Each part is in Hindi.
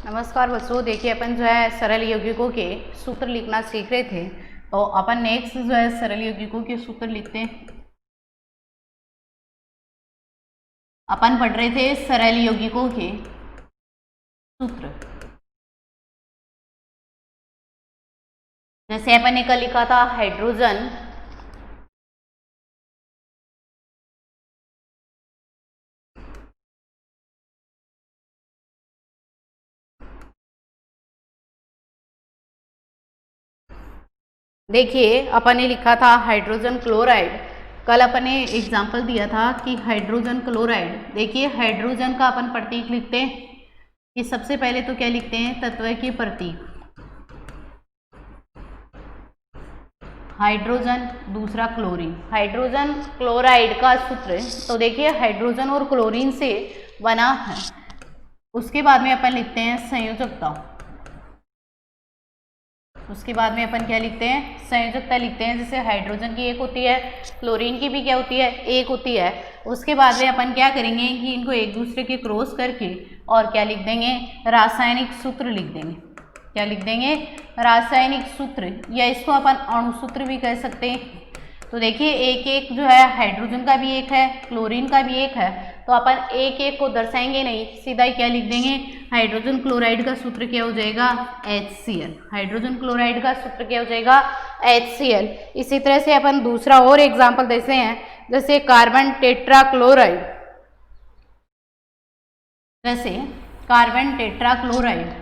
नमस्कार बच्चों, देखिए अपन जो है सरल यौगिकों के सूत्र लिखना सीख रहे थे। तो अपन नेक्स्ट जो है सरल यौगिकों के सूत्र लिखते हैं। अपन पढ़ रहे थे सरल यौगिकों के सूत्र। जैसे अपन ने कल लिखा था हाइड्रोजन, देखिए अपन ने लिखा था हाइड्रोजन क्लोराइड। कल अपन ने एग्जाम्पल दिया था कि हाइड्रोजन क्लोराइड। देखिए हाइड्रोजन का अपन प्रतीक लिखते हैं कि सबसे पहले तो क्या लिखते हैं, तत्व के प्रतीक हाइड्रोजन, दूसरा क्लोरीन। हाइड्रोजन क्लोराइड का सूत्र तो देखिए हाइड्रोजन और क्लोरीन से बना है। उसके बाद में अपन लिखते हैं संयोजकता। उसके बाद में अपन क्या लिखते हैं, संयोजकता लिखते हैं। जैसे हाइड्रोजन की एक होती है, क्लोरीन की भी क्या होती है, एक होती है। उसके बाद में अपन क्या करेंगे कि इनको एक दूसरे के क्रॉस करके और क्या लिख देंगे, रासायनिक सूत्र लिख देंगे। क्या लिख देंगे, रासायनिक सूत्र, या इसको अपन अणुसूत्र भी कह सकते हैं। तो देखिए एक एक जो है हाइड्रोजन का भी एक है, क्लोरीन का भी एक है, तो अपन एक एक को दर्शाएंगे नहीं, सीधा ही क्या लिख देंगे, हाइड्रोजन क्लोराइड का सूत्र क्या हो जाएगा, HCl। हाइड्रोजन क्लोराइड का सूत्र क्या हो जाएगा, HCl। इसी तरह से अपन दूसरा और एग्जाम्पल देते हैं, जैसे कार्बन टेट्रा क्लोराइड। जैसे carbon tetra chloride,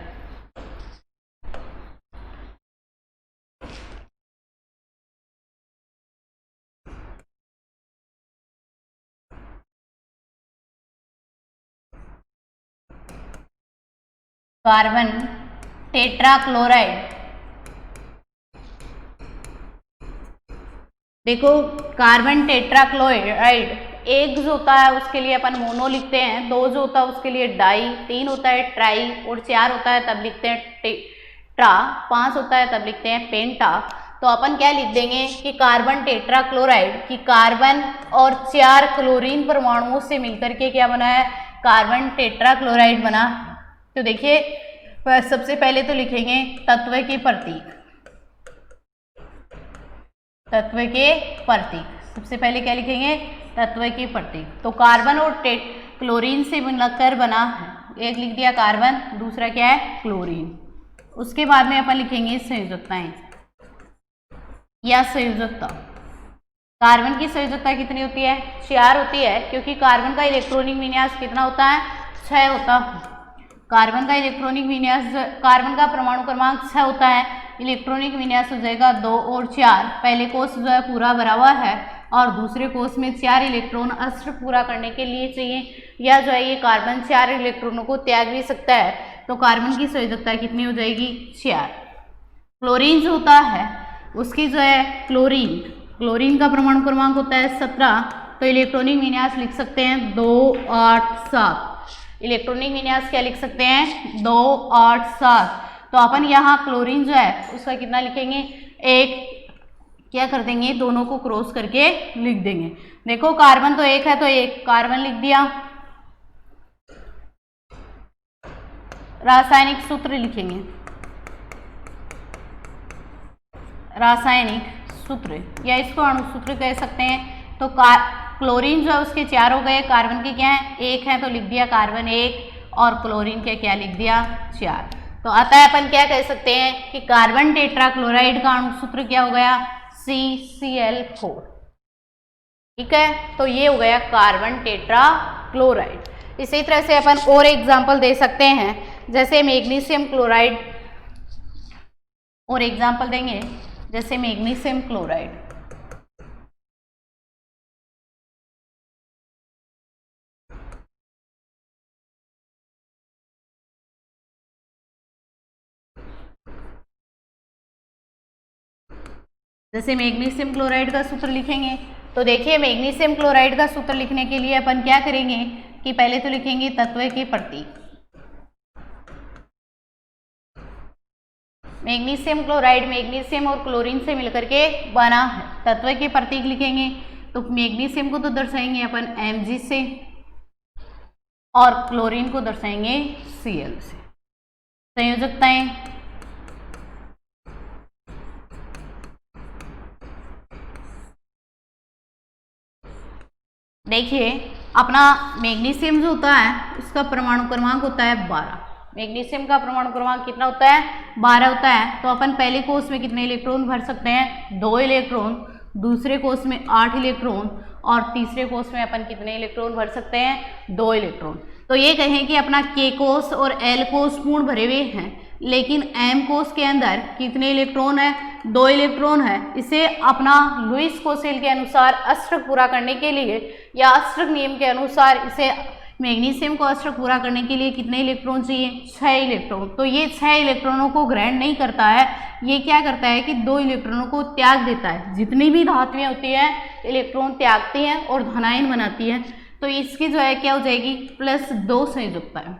carbon tetra chloride. देखो कार्बन टेट्रा क्लोराइड एक जो होता है उसके लिए अपन मोनो लिखते हैं, दो जो होता है उसके लिए डाई, तीन होता है ट्राई, और चार होता है तब लिखते हैं टेट्रा, पांच होता है तब लिखते हैं पेंटा। तो अपन क्या लिख देंगे कि कार्बन टेट्रा क्लोराइड की कार्बन और चार क्लोरीन परमाणुओं से मिलकर के क्या बना है, कार्बन टेट्रा क्लोराइड बना। तो देखिए सबसे पहले तो लिखेंगे तत्व के प्रतीक। तत्व के प्रतीक सबसे पहले क्या लिखेंगे, तत्व के प्रतीक। तो कार्बन और क्लोरीन से मिलकर बना है, एक लिख दिया कार्बन, दूसरा क्या है क्लोरीन। उसके बाद में अपन लिखेंगे संयोजकताएं या संयोजकता। कार्बन की संयोजकता कितनी होती है, 4 होती है, क्योंकि कार्बन का इलेक्ट्रॉनिक विन्यास कितना होता है, 6 होता है। कार्बन का इलेक्ट्रॉनिक विन्यास, कार्बन का परमाणु क्रमांक 6 होता है, इलेक्ट्रॉनिक विन्यास हो जाएगा 2 और 4। पहले कोष जो है पूरा भरा हुआ है और दूसरे कोष में 4 इलेक्ट्रॉन अस्त्र पूरा करने के लिए चाहिए, या जो है ये कार्बन 4 इलेक्ट्रॉनों को त्याग भी सकता है। तो कार्बन की संयोजकता कितनी हो जाएगी, 4। क्लोरीन जो होता है उसकी जो है क्लोरीन का परमाणु क्रमांक होता है 17, तो इलेक्ट्रॉनिक विन्यास लिख सकते हैं 2 8 7। इलेक्ट्रॉनिक विन्यास क्या लिख सकते हैं, 2 8 7। तो अपन यहाँ क्लोरीन जो है उसका कितना लिखेंगे, एक क्या कर देंगे, दोनों को क्रॉस करके लिख देंगे। देखो कार्बन तो एक है तो एक कार्बन लिख दिया। रासायनिक सूत्र लिखेंगे, रासायनिक सूत्र, या इसको अणुसूत्र कह सकते हैं। तो क्लोरीन जो है उसके 4 हो गए, कार्बन के क्या है, एक है, तो लिख दिया कार्बन 1, और क्लोरीन के क्या लिख दिया, 4। तो आता है अपन क्या कह सकते हैं कि कार्बन टेट्रा क्लोराइड का अणुसूत्र क्या हो गया, CCl4। ठीक है, तो ये हो गया कार्बन टेट्रा क्लोराइड। इसी तरह से अपन और एग्जाम्पल दे सकते हैं, जैसे मैग्नीशियम क्लोराइड, और एग्जाम्पल देंगे जैसे मैग्नीशियम क्लोराइड। जैसे मैग्नीशियम क्लोराइड का सूत्र लिखेंगे, तो देखिए मैग्नीशियम क्लोराइड का सूत्र लिखने के लिए अपन क्या करेंगे कि पहले तो लिखेंगे तत्व के प्रतीक। मैग्नीशियम क्लोराइड मैग्नीशियम और क्लोरीन से मिलकर के बना है, तत्व के प्रतीक लिखेंगे। तो मैग्नीशियम को तो दर्शाएंगे अपन Mg से, और क्लोरीन को दर्शाएंगे Cl से। संयोजकताएं, देखिए अपना मैग्नीशियम जो होता है उसका परमाणु क्रमांक होता है 12। मैग्नीशियम का परमाणु क्रमांक कितना होता है? 12 होता है। तो अपन पहले कोष में कितने इलेक्ट्रॉन भर सकते हैं? 2 इलेक्ट्रॉन। दूसरे कोष में 8 इलेक्ट्रॉन और तीसरे कोष में अपन कितने इलेक्ट्रॉन भर सकते हैं? 2 इलेक्ट्रॉन। तो ये कहें कि अपना के कोष और एल कोष पूर्ण भरे हुए हैं, लेकिन एम कोष के अंदर कितने इलेक्ट्रॉन है? 2 इलेक्ट्रॉन है। इसे अपना लुईस कोसेल के अनुसार अष्टक पूरा करने के लिए या अष्टक नियम के अनुसार इसे मैग्नीशियम को अष्टक पूरा करने के लिए कितने इलेक्ट्रॉन चाहिए? 6 इलेक्ट्रॉन। तो ये 6 इलेक्ट्रॉनों को ग्रहण नहीं करता है, ये क्या करता है कि 2 इलेक्ट्रॉनों को त्याग देता है। जितनी भी धातुएं होती हैं इलेक्ट्रॉन त्यागती हैं और धनायन बनाती हैं। तो इसकी जो है क्या हो जाएगी? +2 संयोजकता है।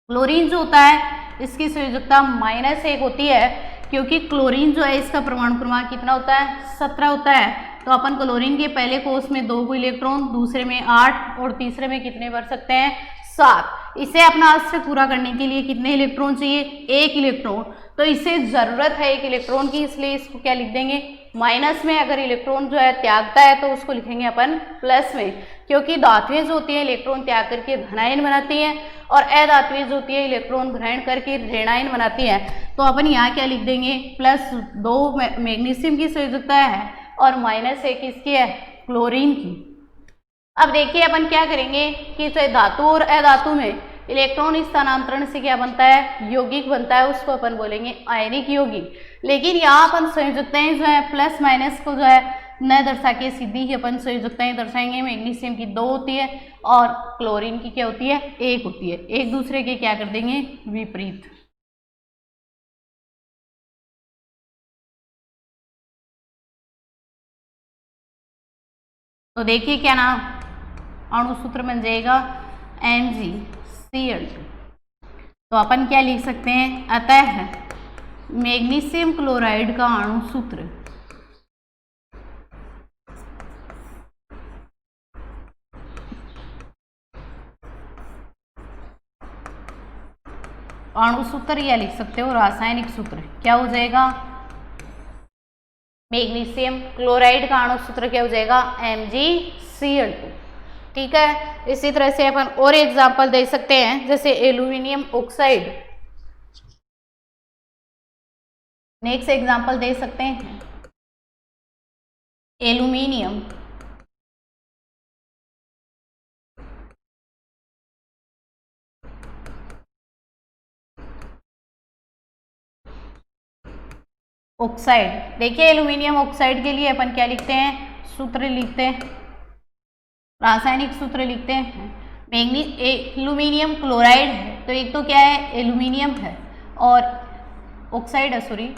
क्लोरीन जो होता है इसकी संयोजकता -1 होती है, क्योंकि क्लोरीन जो है इसका परमाणु क्रमांक कितना होता है? 17 होता है। तो अपन क्लोरीन के पहले कोष में 2 इलेक्ट्रॉन, दूसरे में 8 और तीसरे में कितने भर सकते हैं? 7। इसे अपना अष्टक पूरा करने के लिए कितने इलेक्ट्रॉन चाहिए? 1 इलेक्ट्रॉन। तो इसे जरूरत है 1 इलेक्ट्रॉन की, इसलिए इसको क्या लिख देंगे? माइनस में। अगर इलेक्ट्रॉन जो है त्यागता है तो उसको लिखेंगे अपन प्लस में, क्योंकि धातुएं जो होती हैं इलेक्ट्रॉन त्याग करके धनायन बनाती हैं और अधातुएं जो होती है इलेक्ट्रॉन ग्रहण करके ऋणायन बनाती हैं। तो अपन यहाँ क्या लिख देंगे? +2 मैग्नीशियम की संयोजकता है और -1 किसकी है? क्लोरीन की। अब देखिए अपन क्या करेंगे कि चाहे धातु और अधातु में इलेक्ट्रॉन स्थानांतरण से क्या बनता है? यौगिक बनता है, उसको अपन बोलेंगे आयनिक यौगिक। लेकिन यहाँ अपन संयोजकताएं जो है प्लस माइनस को जो है न दर्शा के सीधी ही अपन संयोजकताएं दर्शाएंगे। मैग्नीशियम की 2 होती है और क्लोरीन की क्या होती है? 1 होती है। एक दूसरे के क्या कर देंगे? विपरीत। तो देखिए क्या नाम अणु सूत्र बन जाएगा? MgCl2। तो अपन क्या लिख सकते हैं? अतः मैग्नीशियम क्लोराइड का अणु सूत्र या लिख सकते हो रासायनिक सूत्र क्या हो जाएगा? मैग्नीशियम क्लोराइड का अणु सूत्र क्या हो जाएगा? MgCl2। ठीक है। इसी तरह से अपन और एग्जाम्पल दे सकते हैं, जैसे एल्यूमिनियम ऑक्साइड। नेक्स्ट एग्जाम्पल दे सकते हैं एल्यूमिनियम ऑक्साइड। देखिए एल्यूमिनियम ऑक्साइड के लिए अपन क्या लिखते हैं? सूत्र लिखते हैं, रासायनिक सूत्र लिखते हैं। एल्यूमिनियम क्लोराइड है, तो एक तो क्या है? एल्यूमिनियम है और ऑक्साइड है, सॉरी,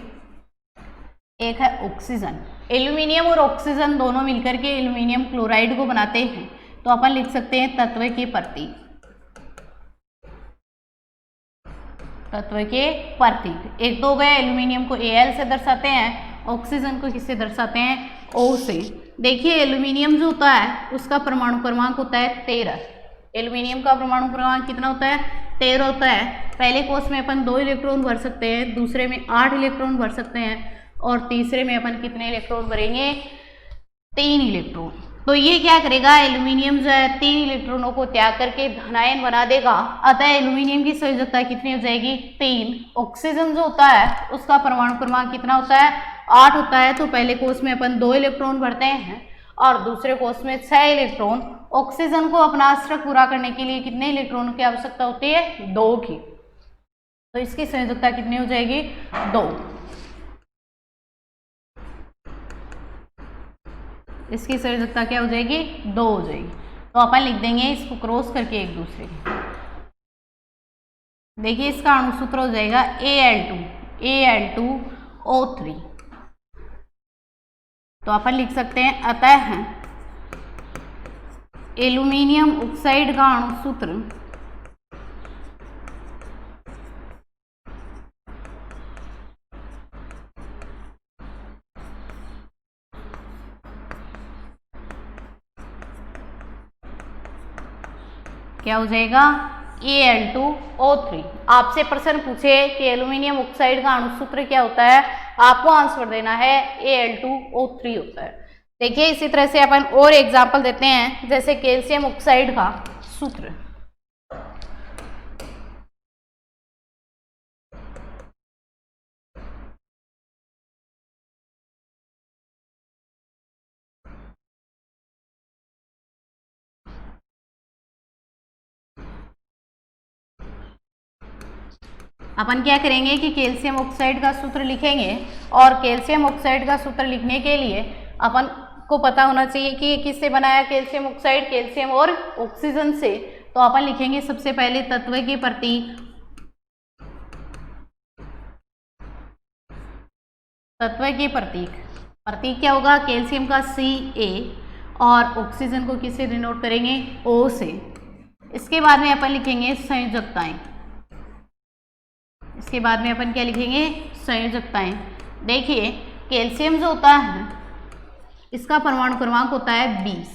एक है ऑक्सीजन। एल्यूमिनियम और ऑक्सीजन दोनों मिलकर के एल्यूमिनियम क्लोराइड को बनाते हैं। तो अपन लिख सकते हैं तत्व के प्रतीक। तत्व के प्रतीक एक तो गए, एल्यूमिनियम को Al से दर्शाते हैं, ऑक्सीजन को किससे दर्शाते हैं? O से। देखिए एल्यूमिनियम जो होता है उसका परमाणु क्रमांक होता है 13। एल्यूमिनियम का परमाणु क्रमांक कितना होता है? 13 होता है। पहले कोष में अपन 2 इलेक्ट्रॉन भर सकते हैं, दूसरे में 8 इलेक्ट्रॉन भर सकते हैं और तीसरे में अपन कितने इलेक्ट्रॉन भरेंगे? 3 इलेक्ट्रॉन। तो ये क्या करेगा? एल्यूमिनियम जो है 3 इलेक्ट्रॉनों को त्याग करके धनायन बना देगा। अतः एल्यूमिनियम की संयोजकता कितनी हो जाएगी? 3। ऑक्सीजन जो होता है उसका परमाणु क्रमांक कितना होता है? 8 होता है। तो पहले कोष में अपन 2 इलेक्ट्रॉन भरते हैं और दूसरे कोष में 6 इलेक्ट्रॉन। ऑक्सीजन को अपना अष्टक पूरा करने के लिए कितने इलेक्ट्रॉन की आवश्यकता होती है? 2 की। तो इसकी संयोजकता कितनी हो जाएगी? 2। इसकी संयोजकता क्या हो जाएगी? 2 हो जाएगी। तो अपन लिख देंगे इसको क्रॉस करके एक दूसरे के। देखिए इसका अणु सूत्र हो जाएगा Al2O3। तो अपन लिख सकते हैं अतः एल्यूमिनियम ऑक्साइड का अणु सूत्र क्या हो जाएगा? Al2O3। आपसे प्रश्न पूछे कि एल्यूमिनियम ऑक्साइड का अणु सूत्र क्या होता है, आपको आंसर देना है Al2O3 होता है। देखिए इसी तरह से अपन और एग्जाम्पल देते हैं, जैसे कैल्शियम ऑक्साइड का सूत्र। अपन क्या करेंगे कि कैल्शियम ऑक्साइड का सूत्र लिखेंगे, और कैल्शियम ऑक्साइड का सूत्र लिखने के लिए अपन को पता होना चाहिए कि किससे बनाया कैल्शियम ऑक्साइड, कैल्शियम और ऑक्सीजन से। तो अपन लिखेंगे सबसे पहले तत्व के प्रतीक, तत्व के प्रतीक, प्रतीक क्या होगा, कैल्शियम का Ca और ऑक्सीजन को किससे डिनोट करेंगे, O से। इसके बाद में अपन लिखेंगे संयोजकताएं, इसके बाद में अपन क्या लिखेंगे, संयोजकताएं। देखिए कैल्शियम जो होता है इसका परमाणु क्रमांक होता है 20।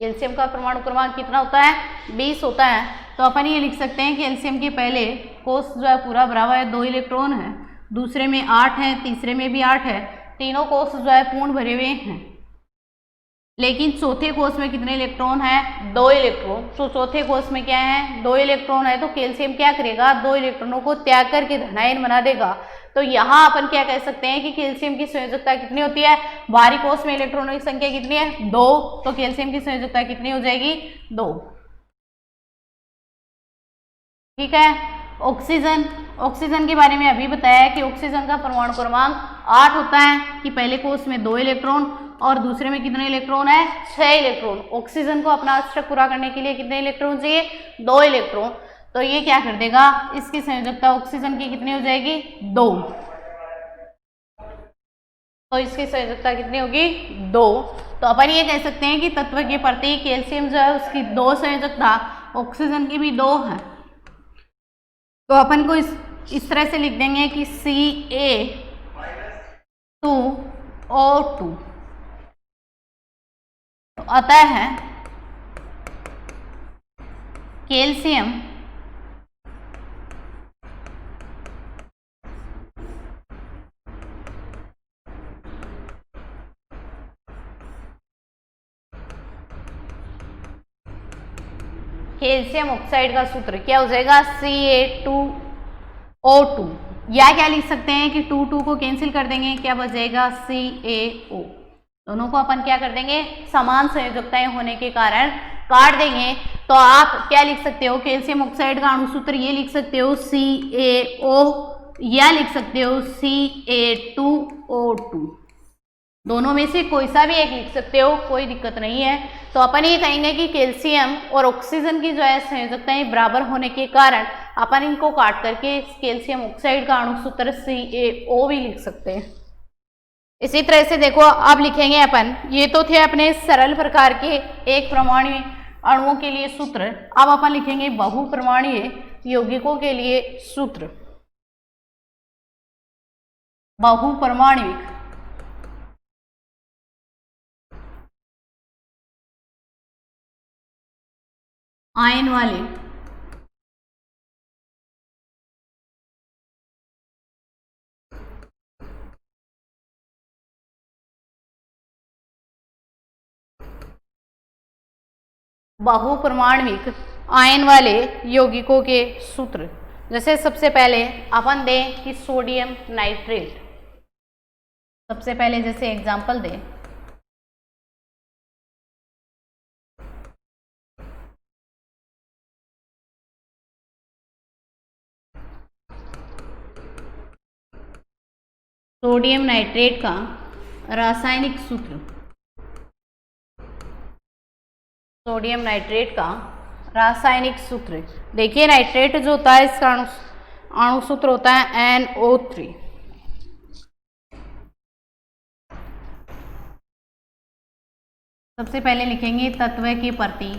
कैल्शियम का परमाणु क्रमांक कितना होता है, 20 होता है। तो अपन ये लिख सकते हैं कैल्शियम के पहले कोष जो है पूरा भरा हुआ है, 2 इलेक्ट्रॉन है, दूसरे में 8 है, तीसरे में भी 8 है, तीनों कोष जो है पूर्ण भरे हुए हैं। लेकिन चौथे कोष में कितने इलेक्ट्रॉन है, 2 इलेक्ट्रॉन। तो चौथे कोष में क्या है, 2 इलेक्ट्रॉन है। तो कैल्शियम क्या करेगा, 2 इलेक्ट्रॉनों को त्याग करके धनायन बना देगा। तो यहाँ अपन क्या कह सकते हैं कि कैल्शियम की संयोजकता कितनी होती है, बाहरी कोष में इलेक्ट्रॉनों की संख्या कितनी है, 2। तो कैल्शियम की संयोजकता कितनी हो जाएगी, 2। ठीक है। ऑक्सीजन, ऑक्सीजन के बारे में अभी बताया कि ऑक्सीजन का परमाणु क्रमांक 8 होता है कि पहले कोष में 2 इलेक्ट्रॉन और दूसरे में कितने इलेक्ट्रॉन है, 6 इलेक्ट्रॉन। ऑक्सीजन को अपना अष्टक पूरा करने के लिए कितने इलेक्ट्रॉन चाहिए, 2 इलेक्ट्रॉन। तो ये क्या कर देगा, इसकी संयोजकता ऑक्सीजन की कितनी हो जाएगी, 2। तो इसकी संयोजकता कितनी होगी, 2। तो अपन ये कह सकते हैं कि तत्व के प्रतीक कैल्शियम जो है उसकी 2 संयोजकता, ऑक्सीजन की भी 2 है। तो अपन को इस तरह से लिख देंगे कि Ca2O2 तो आता है कैल्शियम कैल्शियम ऑक्साइड का सूत्र क्या हो जाएगा, Ca2O2। या क्या लिख सकते हैं कि 2 को कैंसिल कर देंगे, क्या बच जाएगा, CaO। दोनों को अपन क्या कर देंगे, समान संयोजकताएं होने के कारण काट देंगे। तो आप क्या लिख सकते हो, कैल्शियम ऑक्साइड का अणु सूत्र ये लिख सकते हो CaO, या लिख सकते हो Ca2O2। दोनों में से कोई सा भी एक लिख सकते हो, कोई दिक्कत नहीं है। तो अपन ये कहेंगे कि कैल्शियम और ऑक्सीजन की जो है संयोजकताएं बराबर होने के कारण अपन इनको काट करके कैल्शियम ऑक्साइड का अणु सूत्र CaO भी लिख सकते हैं। इसी तरह से देखो अब लिखेंगे अपन, ये तो थे अपने सरल प्रकार के एक परमाणु अणुओं के लिए सूत्र। अब अपन लिखेंगे बहुपरमाणुीय यौगिकों के लिए सूत्र। बहुपरमाणुक आयन वाले बहुपरमाणुक आयन वाले यौगिकों के सूत्र। जैसे सबसे पहले अपन दें कि सोडियम नाइट्रेट, सबसे पहले जैसे एग्जांपल दें, सोडियम नाइट्रेट का रासायनिक सूत्र, सोडियम नाइट्रेट का रासायनिक सूत्र। देखिए नाइट्रेट जो होता है इसका अणु सूत्र होता है NO3। सबसे पहले लिखेंगे तत्व के प्रतीक।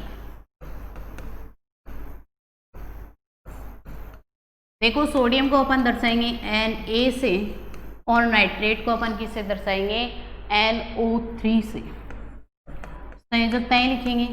देखो सोडियम को अपन दर्शाएंगे Na से और नाइट्रेट को अपन किससे दर्शाएंगे, NO3 से। संयोजकताएं लिखेंगे,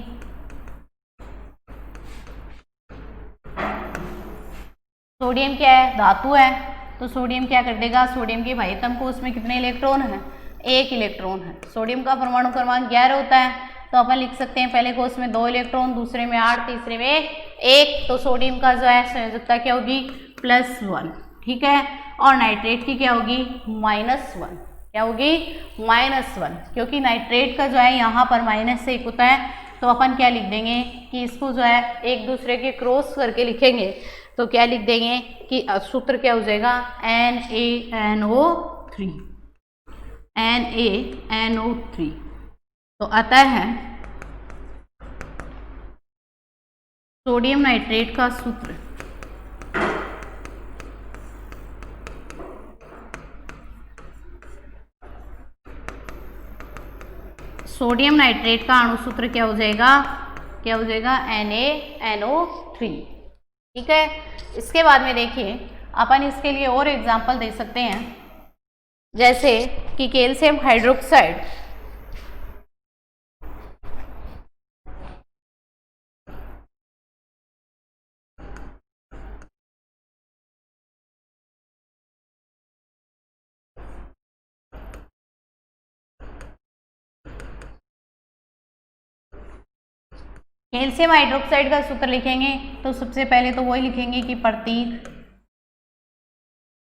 सोडियम क्या है, धातु है, तो सोडियम क्या कर देगा, सोडियम के भाइतम को उसमें कितने इलेक्ट्रॉन है, एक इलेक्ट्रॉन है। सोडियम का परमाणु क्रमांक 11 होता है, तो अपन लिख सकते हैं पहले कोष में 2 इलेक्ट्रॉन, दूसरे में 8, तीसरे में 1, तो सोडियम का जो है संयोजकता क्या होगी, +1, ठीक है। और नाइट्रेट की क्या होगी, -1, क्या होगी, -1, क्योंकि नाइट्रेट का जो है यहाँ पर -1 होता है, तो अपन क्या लिख देंगे कि इसको जो है एक दूसरे के क्रॉस करके लिखेंगे, तो क्या लिख देंगे कि सूत्र क्या हो जाएगा, NaNO3, NaNO3। तो अतः है सोडियम नाइट्रेट का सूत्र सोडियम नाइट्रेट का अणु सूत्र क्या हो जाएगा, क्या हो जाएगा, NaNO3, ठीक है। इसके बाद में देखिए अपन इसके लिए और एग्जांपल दे सकते हैं, जैसे कि कैल्शियम हाइड्रोक्साइड, कैल्शियम हाइड्रोक्साइड का सूत्र लिखेंगे तो सबसे पहले तो वही लिखेंगे कि प्रतीक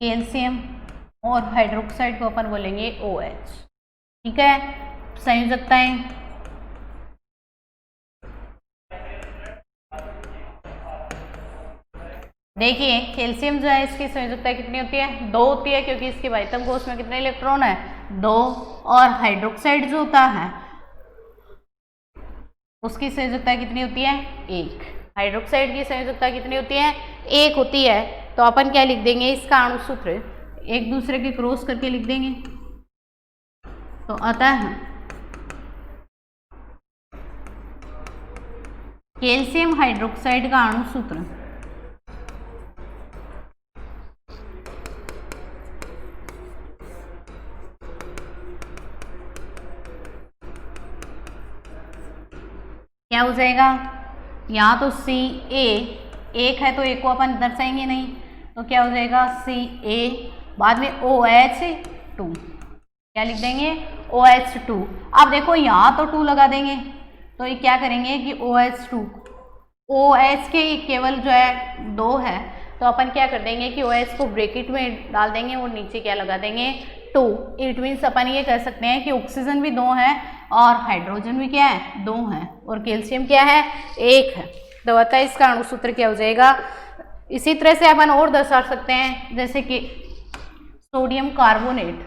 कैल्शियम और हाइड्रोक्साइड को अपन बोलेंगे OH, ठीक है। संयोजकताएं, देखिए कैल्शियम जो है इसकी संयोजकता कितनी होती है, 2 होती है, क्योंकि इसके भाइतम कोष में कितने इलेक्ट्रॉन है, 2। और हाइड्रोक्साइड जो होता है उसकी संयोजकता कितनी होती है, 1। हाइड्रोक्साइड की संयोजकता कितनी होती है, 1 होती है। तो अपन क्या लिख देंगे, इसका अणु सूत्र एक दूसरे के क्रॉस करके लिख देंगे, तो अतः कैल्शियम हाइड्रोक्साइड का अणु सूत्र क्या हो जाएगा, यहाँ तो Ca 1 है, तो 1 को अपन दर्शाएंगे नहीं, तो क्या हो जाएगा Ca, बाद में OH2, क्या लिख देंगे, OH2। अब देखो यहाँ तो 2 लगा देंगे, तो ये क्या करेंगे कि OH2, OH के केवल जो है 2 है, तो अपन क्या कर देंगे कि OH को ब्रैकेट में डाल देंगे और नीचे क्या लगा देंगे, 2। इट मीन्स अपन ये कह सकते हैं कि ऑक्सीजन भी 2 है और हाइड्रोजन भी क्या है, 2 है, और कैल्शियम क्या है, 1 है। तो अतः इसका अणु सूत्र क्या हो जाएगा। इसी तरह से अपन और दर्शा सकते हैं, जैसे कि सोडियम कार्बोनेट,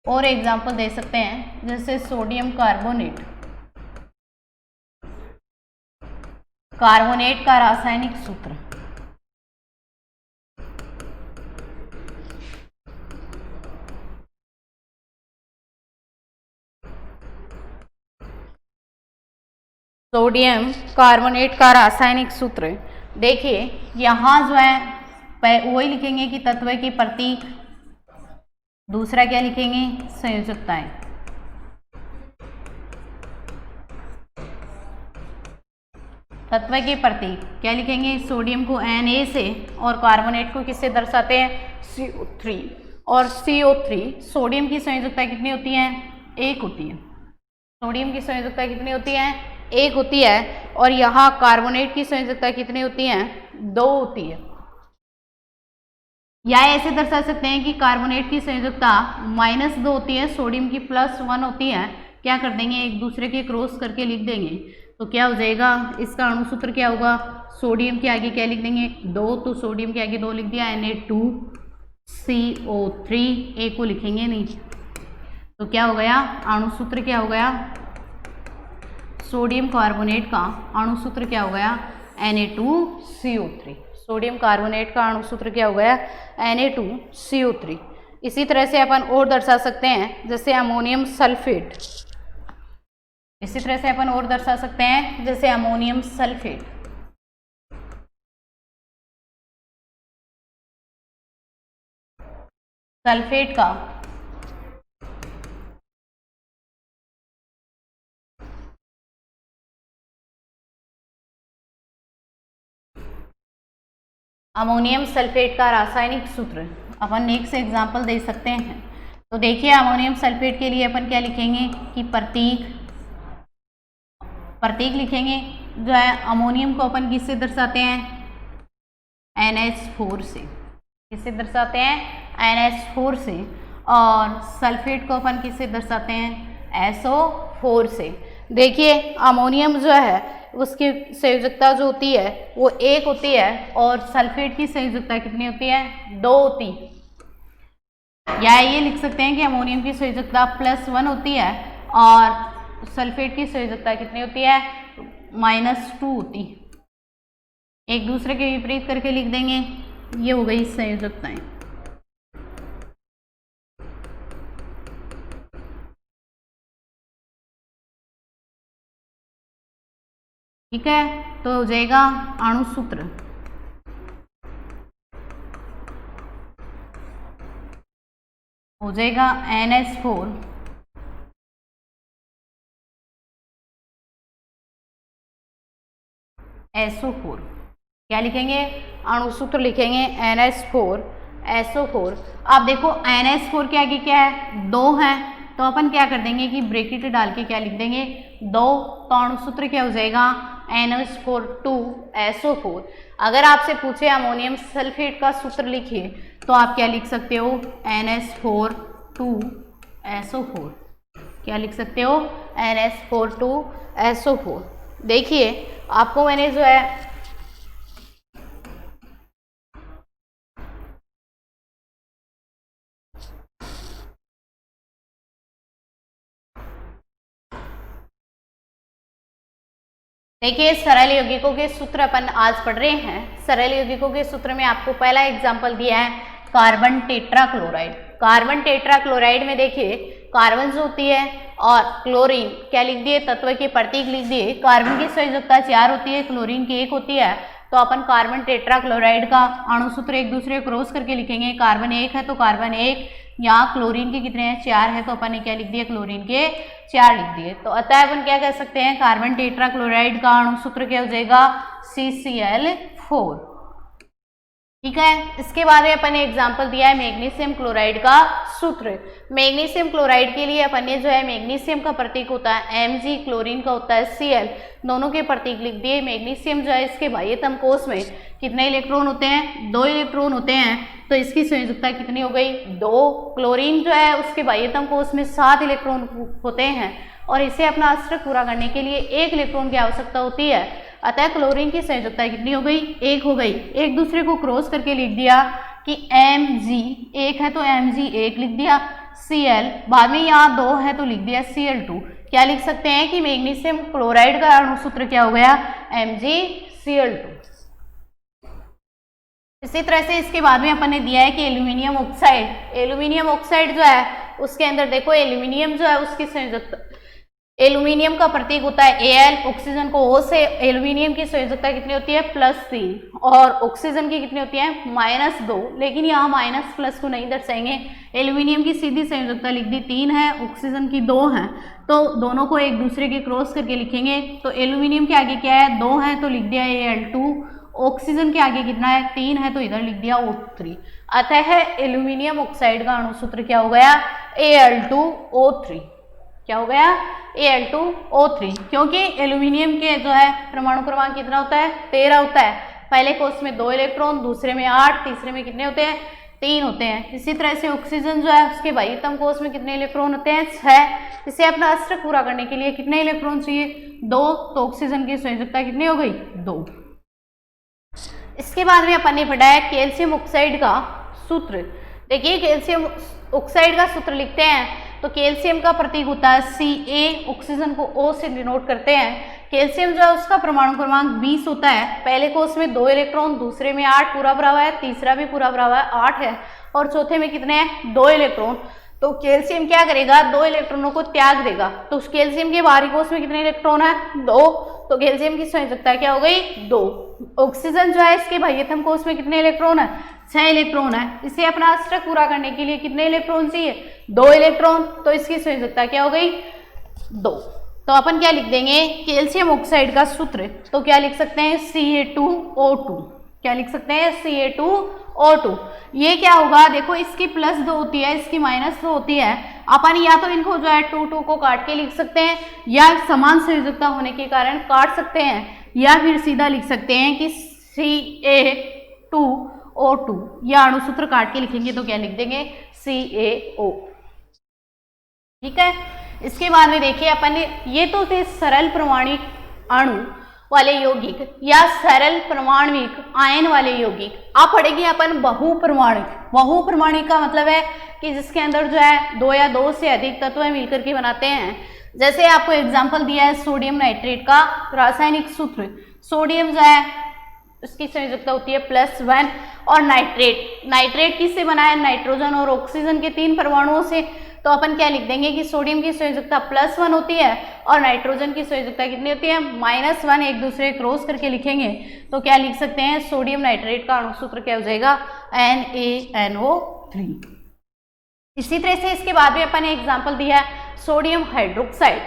और एग्जाम्पल दे सकते हैं, जैसे सोडियम कार्बोनेट, कार्बोनेट का रासायनिक सूत्र सोडियम कार्बोनेट का रासायनिक सूत्र, देखिए यहाँ जो है वही लिखेंगे कि तत्व की प्रतीक, दूसरा क्या लिखेंगे, संयोजकताएं। तत्व के प्रतीक क्या लिखेंगे, सोडियम को Na से और कार्बोनेट को किससे दर्शाते हैं, CO3। और CO3, सोडियम की संयोजकता कितनी होती है, 1 होती है। सोडियम की संयोजकता कितनी होती है, 1 होती है। और यहाँ कार्बोनेट की संयोजकता कितनी होती है, 2 होती है। या ऐसे दर्शा सकते हैं कि कार्बोनेट की संयोजकता -2 होती है, सोडियम की +1 होती है। क्या कर देंगे, एक दूसरे के क्रॉस करके लिख देंगे, तो क्या हो जाएगा, इसका अणु सूत्र क्या होगा, सोडियम के आगे क्या लिख देंगे, 2, तो सोडियम के आगे 2 लिख दिया, Na2CO3, ए को लिखेंगे नहीं, तो क्या हो गया, अणु सूत्र क्या हो गया, सोडियम कार्बोनेट का अणु सूत्र क्या हो गया, Na2CO3। सोडियम कार्बोनेट का अणु सूत्र क्या हो गया, Na2CO3। इसी तरह से अपन और दर्शा सकते हैं, जैसे अमोनियम सल्फेट, इसी तरह से अपन और दर्शा सकते हैं, जैसे अमोनियम सल्फेट, सल्फेट का अमोनियम सल्फेट का रासायनिक सूत्र अपन नेक्स्ट एग्जाम्पल दे सकते हैं। तो देखिए अमोनियम सल्फेट के लिए अपन क्या लिखेंगे कि प्रतीक लिखेंगे जो है अमोनियम को अपन किससे दर्शाते हैं, NH4 से। किससे दर्शाते हैं, NH4 से। और सल्फेट को अपन किससे दर्शाते हैं, SO4 से। देखिए अमोनियम जो है उसकी संयोजकता जो होती है वो 1 होती है और सल्फेट की संयोजकता कितनी होती है, 2 होती है। या ये लिख सकते हैं कि अमोनियम की संयोजकता +1 होती है और सल्फेट की संयोजकता कितनी होती है, -2 होती है। एक दूसरे के विपरीत करके लिख देंगे, ये हो गई संयोजकताएं। ठीक है, तो हो जाएगा अणुसूत्र। हो जाएगा NH4 SO4। क्या लिखेंगे, अणुसूत्र लिखेंगे NH4 SO4। अब देखो NH4 के आगे क्या है, 2 है, तो अपन क्या कर देंगे कि ब्रैकेट डाल के क्या लिख देंगे, 2। तो अणुसूत्र क्या हो जाएगा, NH4 SO4। अगर आपसे पूछे अमोनियम सल्फेट का सूत्र लिखिए तो आप क्या लिख सकते हो, NH4 SO4। क्या लिख सकते हो, NH4 SO4। देखिए आपको मैंने जो है देखिए सरल यौगिकों के सूत्र अपन आज पढ़ रहे हैं। सरल यौगिकों के सूत्र में आपको पहला एग्जांपल दिया है कार्बन टेट्राक्लोराइड। कार्बन टेट्राक्लोराइड में देखिए कार्बन जो होती है और क्लोरीन क्या लिख दिए, तत्व के प्रतीक लिख दिए। कार्बन की संयोजकता 4 होती है, क्लोरीन की 1 होती है। तो अपन कार्बन टेट्राक्लोराइड का अणुसूत्र एक दूसरे को क्रॉस करके लिखेंगे। कार्बन 1 है तो कार्बन 1, यहाँ क्लोरीन के कितने हैं, 4 है, तो अपन ने क्या लिख दिया, क्लोरीन के 4 लिख दिए। तो अतः अपन क्या कह सकते हैं, कार्बन टेट्राक्लोराइड का अणुसूत्र क्या हो जाएगा, CCl4। ठीक है, इसके बाद में अपन ने एग्जांपल दिया है मैग्नीशियम क्लोराइड का सूत्र। मैग्नीशियम क्लोराइड के लिए अपन ने जो है मैग्नीशियम का प्रतीक होता है Mg, क्लोरीन का होता है Cl, दोनों के प्रतीक लिख दिए। मैग्नीशियम जो है इसके बाह्यतम कोष में कितने इलेक्ट्रॉन होते हैं, 2 इलेक्ट्रॉन होते हैं, तो इसकी संयोजकता कितनी हो गई, 2। क्लोरीन जो है उसके बाह्यतम कोष में 7 इलेक्ट्रॉन होते हैं और इसे अपना अस्त्रक पूरा करने के लिए 1 इलेक्ट्रॉन की आवश्यकता होती है। अतः क्लोरीन की संयोजकता कितनी हो गई, 1 हो गई। एक दूसरे को क्रॉस करके लिख दिया कि Mg 1 है तो Mg 1 लिख दिया, Cl बाद में यहाँ 2 है तो लिख दिया Cl2। क्या लिख सकते हैं कि मैग्नीशियम क्लोराइड का अणुसूत्र क्या हो गया, MgCl2। इसी तरह से इसके बाद में अपन ने दिया है कि एल्यूमिनियम ऑक्साइड। एल्यूमिनियम ऑक्साइड जो है उसके अंदर देखो एल्यूमिनियम जो है उसकी संयोजकता, एल्यूमिनियम का प्रतीक होता है Al, ऑक्सीजन को O से। एल्यूमिनियम की संयोजकता कितनी होती है, +3 और ऑक्सीजन की कितनी होती है, -2। लेकिन यहाँ माइनस प्लस को नहीं दर्शाएंगे, एल्यूमिनियम की सीधी संयोजकता लिख दी 3 है, ऑक्सीजन की 2 है, तो दोनों को एक दूसरे के क्रॉस करके लिखेंगे। तो एल्यूमिनियम के आगे क्या है, 2 है तो लिख दिया Al2, ऑक्सीजन के आगे कितना है, 3 है तो इधर लिख दिया O3। अतः एल्यूमिनियम ऑक्साइड का अणुसूत्र क्या हो गया, Al2O3। क्या हो गया, Al2O3, क्योंकि एल्यूमिनियम के जो है परमाणु क्रमांक कितना होता है, 13 होता है। पहले कोष में 2 इलेक्ट्रॉन, दूसरे में 8, तीसरे में कितने होते हैं, 3 होते हैं। इसी तरह से ऑक्सीजन जो है उसके बाह्यतम कोष में कितने इलेक्ट्रॉन होते हैं, 6। इसे अपना अस्त्रक पूरा करने के लिए कितने इलेक्ट्रॉन चाहिए, 2। तो ऑक्सीजन की संयोजकता कितनी हो गई, 2। इसके बाद में अपन ने पढ़ा है कैल्शियम ऑक्साइड का सूत्र। देखिए कैल्शियम ऑक्साइड का सूत्र लिखते हैं तो कैल्शियम का प्रतीक होता है Ca, ऑक्सीजन को O से डिनोट करते हैं। कैल्शियम जो है उसका परमाणु क्रमांक 20 होता है। पहले कोष में 2 इलेक्ट्रॉन, दूसरे में 8 पूरा भरा हुआ है, तीसरा भी पूरा भरा हुआ है 8 है, और चौथे में कितने हैं, 2 इलेक्ट्रॉन। तो कैल्शियम क्या करेगा, 2 इलेक्ट्रॉनों को त्याग देगा। तो उस कैल्शियम के बाहरी कोष में कितने इलेक्ट्रॉन है, 2। तो कैल्शियम की संयोजकता क्या हो गई, 2। ऑक्सीजन जो है इसके बाह्यतम कोष में कितने इलेक्ट्रॉन है, 6 इलेक्ट्रॉन है। इसे अपना अस्त्रक पूरा करने के लिए कितने इलेक्ट्रॉन चाहिए, 2 इलेक्ट्रॉन। तो इसकी संयोजकता क्या हो गई, 2। तो अपन क्या लिख देंगे, कैल्शियम ऑक्साइड का सूत्र तो क्या लिख सकते हैं, Ca2O2। क्या लिख सकते हैं, Ca2O2। ये क्या होगा, देखो इसकी +2 होती है, इसकी -2 होती है। अपन या तो इनको जो है 2 को काट के लिख सकते हैं, या समान संयोजकता होने के कारण काट सकते हैं, या फिर सीधा लिख सकते हैं कि Ca2O2, या अणुसूत्र काट के लिखेंगे तो क्या लिख देंगे, CaO। ठीक है। इसके बाद में देखिए अपन ने, ये तो थे सरल परमाणुक अणु वाले यौगिक या सरल परमाणुक आयन वाले यौगिक। अब पढ़ेंगे अपन बहुपरमाणुक। बहुपरमाणुक का मतलब है कि जिसके अंदर जो है 2 या 2 से अधिक तत्व मिलकर के बनाते हैं। जैसे आपको एग्जांपल दिया है सोडियम नाइट्रेट का रासायनिक सूत्र। सोडियम जो है उसकी संयोजकता होती है +1, और नाइट्रेट किससे बना है, नाइट्रोजन और ऑक्सीजन के 3 परमाणुओं से। तो अपन क्या लिख देंगे कि सोडियम की संयोजकता +1 होती है और नाइट्रोजन की संयोजकता कितनी होती है, -1। एक दूसरे क्रॉस करके लिखेंगे तो क्या लिख सकते हैं, सोडियम नाइट्रेट का अणुसूत्र क्या हो जाएगा, NaNO3। इसी तरह से इसके बाद में अपन ने एग्जाम्पल दिया है sodium hydroxide,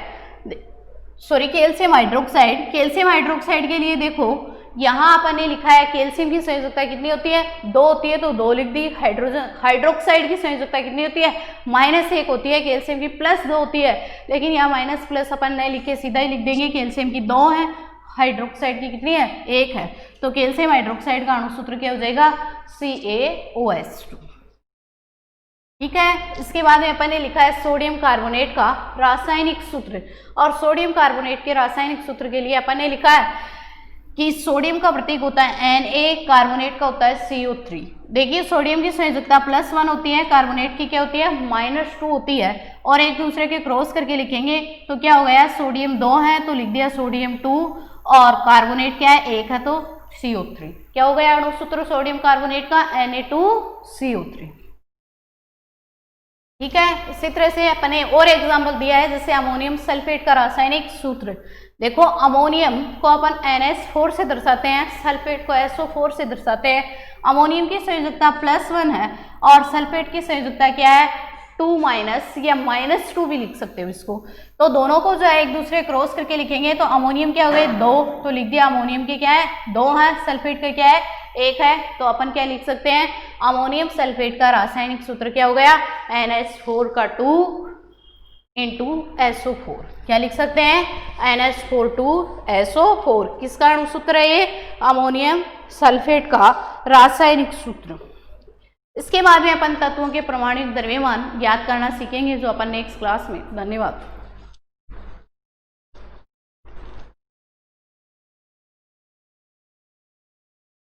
calcium hydroxide. Calcium hydroxide के लिए देखो यहाँ अपन ने लिखा है कैल्शियम की संयोजकता कितनी होती है, 2 होती है, तो 2 लिख दी। हाइड्रोक्साइड की संयोजकता कितनी होती है, -1 होती है। कैल्शियम की +2 होती है, लेकिन यहाँ माइनस अपन नहीं लिखे, सीधा ही लिख देंगे कैल्शियम की 2 है, हाइड्रोक्साइड की कितनी है, 1 है। तो कैल्शियम हाइड्रोक्साइड का अणुसूत्र क्या हो जाएगा, CaOH2। ठीक है। इसके बाद में अपन ने लिखा है सोडियम कार्बोनेट का रासायनिक सूत्र, और सोडियम कार्बोनेट के रासायनिक सूत्र के लिए अपन ने लिखा है कि सोडियम का प्रतीक होता है Na, कार्बोनेट का होता है CO3। देखिए सोडियम की संयोजकता +1 होती है, कार्बोनेट की क्या होती है, -2 होती है, और एक दूसरे के क्रॉस करके लिखेंगे तो क्या हो गया, सोडियम 2 है तो लिख दिया सोडियम 2, और कार्बोनेट क्या है, 1 है तो CO3। क्या हो गया अणुसूत्र सोडियम कार्बोनेट का, Na2CO3। ठीक है। इसी तरह से अपने और एग्जाम्पल दिया है, जैसे अमोनियम सल्फेट का रासायनिक सूत्र। देखो अमोनियम को अपन NH4 से दर्शाते हैं, सल्फेट को SO4 से दर्शाते हैं। अमोनियम की संयोजकता +1 है और सल्फेट की संयोजकता क्या है, 2- या -2 भी लिख सकते हो इसको। तो दोनों को जो है एक दूसरे क्रॉस करके लिखेंगे तो अमोनियम क्या हो गए, 2, तो लिख दिया अमोनियम के क्या है, 2 है, सल्फेट का क्या है, 1 है। तो अपन क्या लिख सकते हैं, अमोनियम सल्फेट का रासायनिक सूत्र क्या हो गया, NH4 का 2 × SO4। क्या लिख सकते हैं, NH4 2 SO4। किसका अणुसूत्र है ये, अमोनियम सल्फेट का रासायनिक सूत्र। इसके बाद में अपन तत्वों के परमाणु द्रव्यमान ज्ञात करना सीखेंगे, जो अपन नेक्स्ट क्लास में। धन्यवाद।